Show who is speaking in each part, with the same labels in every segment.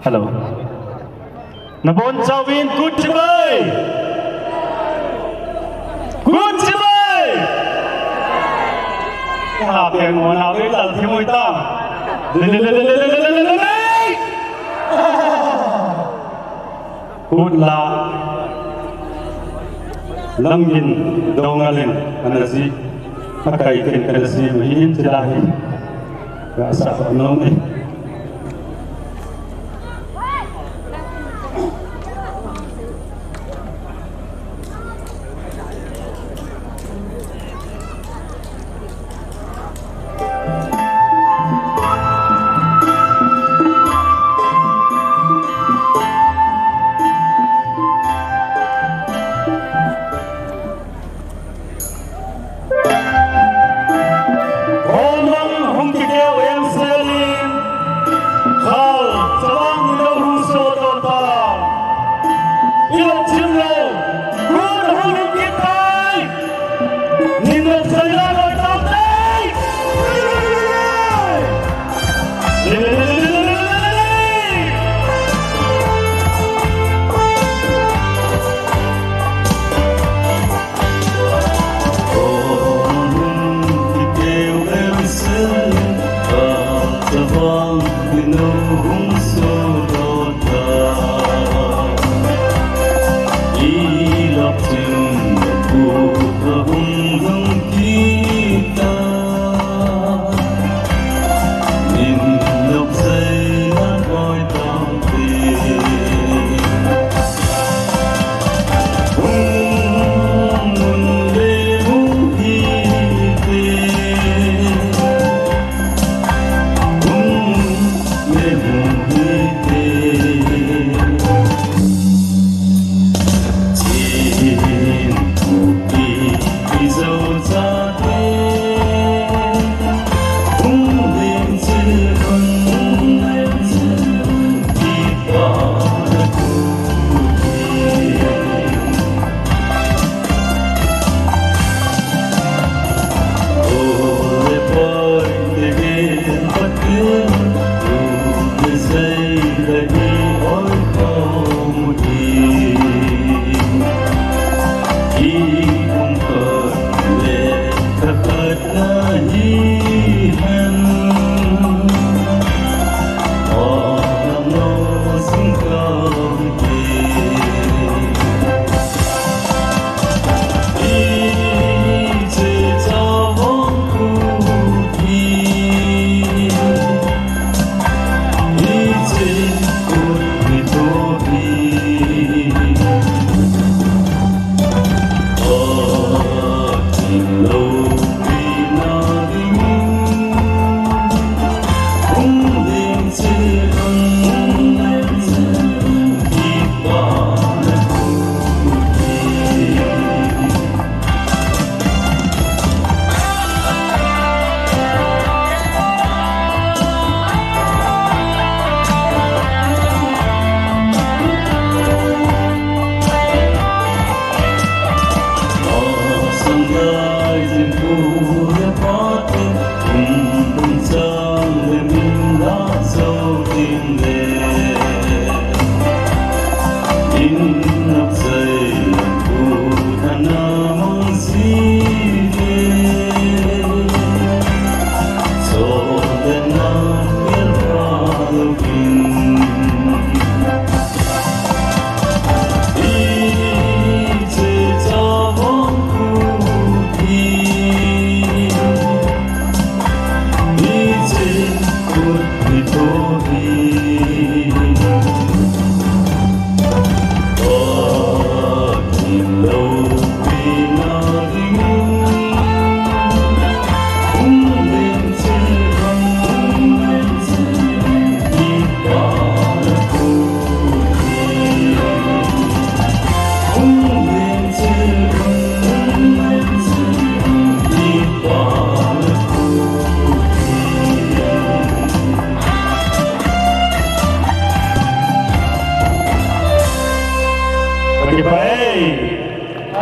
Speaker 1: Hello. Nabon Chawin, good to buy. Good to buy. Hạp tiền của nào đấy là thiếu môi ta. Good la. Lâm nhìn đâu ngà lên, anh là gì? Akai ken kada si mahin silahi. Gasa nong ni.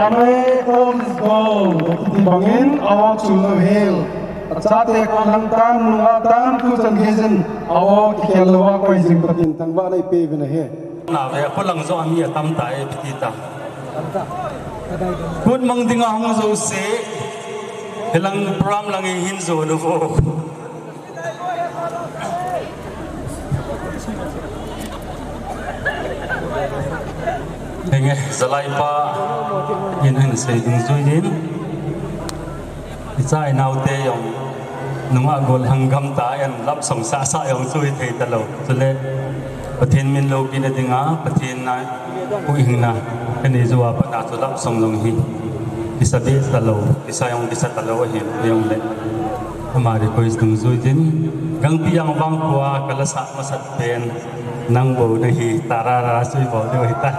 Speaker 2: Amay Holmes Gold, Titibangin, awak Chulno Hill. chate lang tan nuwa tan tu chan hizin awo khelawa koi jing patin tangwa nei pe bina he
Speaker 1: na ve pulang zo ami tam ta e pitita kun mang dinga hong zo se helang pram lang e hin zo no vo henge zalai pa yin hin se ding zui din chai nau te yong nunga gol hangam ta en lap song sa sa yong zui thei ta lo chule pathin min lo bin dinga pathin na pu hing na ani zuwa pa na chu lap song long hi isabe ta lo isayong bisa ta lo hi yong le amari ko is dung zui din gang piang bang kwa kala sa masat pen nang bo na hi tarara sui bo de hi ta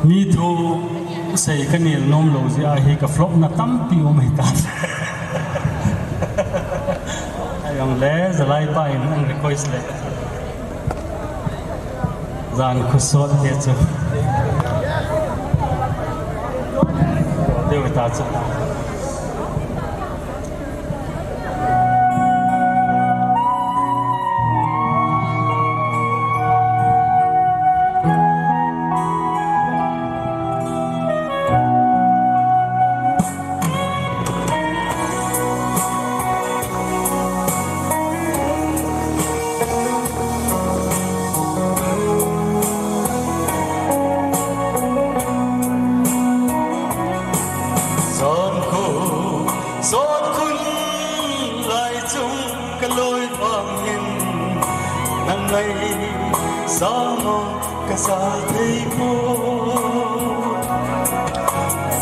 Speaker 3: mi thu sei ka nil nom lo zia hi ka flop na tam pi o mai ta ayong le zalai pa in ang request le gian khu sốt thế chứ đều ta chứ
Speaker 1: sa thấy phố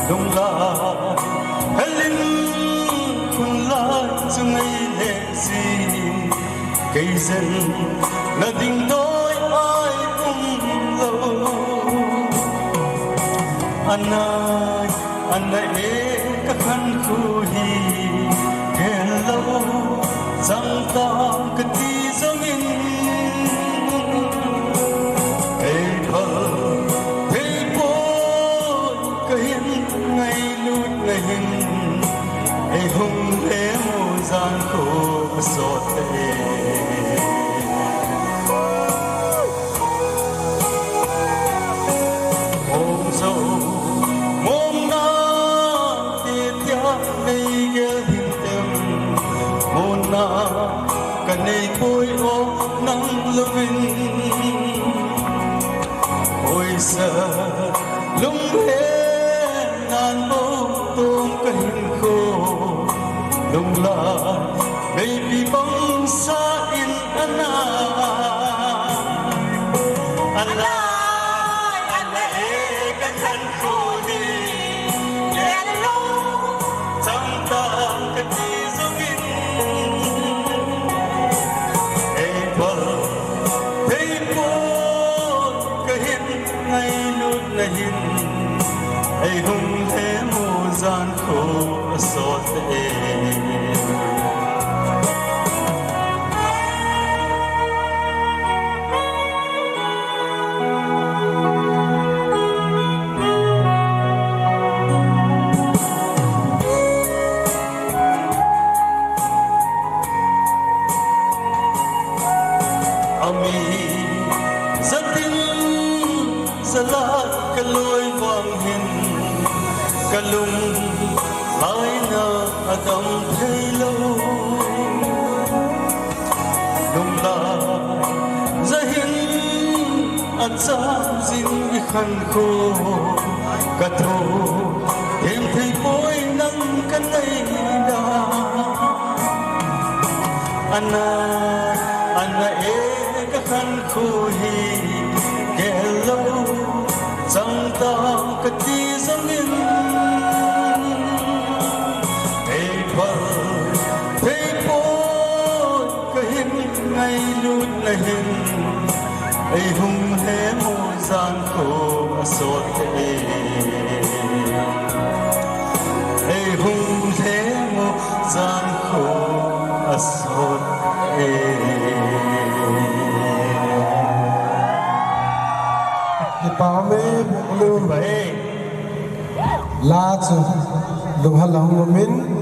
Speaker 1: đông la hãy linh kun la chung ấy lệ gì cây dân là tình đôi ai lâu anh ơi các khăn khu hi kẻ lâu rằng ta cần đi giống mình hùng thế mù gian khổ sốt tê ôm dâu ôm na tiết ya đây ghé hình tem môn na cả này bôi ô nắng lưng ôi sợ lung hết ngàn bông tôm cả hình khô lung la baby bang sa in ana e kan kan ko ni hello sam ta ka ti zungin e bal hey ko ka hin ngai lut na hin ai hung he mo gian ko sot e salat kaloi wang hin kalung lai na adam thelo lung la zahin acha zin khan kho katho em thei poi nang kan nei da ana e ka khan kho hi hello chẳng ta cái gì giống như hey bờ hey bôi cái hình ngày lút này hình hey hung hé môi gian khổ sốt thế hey hung hé môi gian khổ sốt thế
Speaker 2: pa me lu
Speaker 1: vậy
Speaker 2: la chu lu ha long min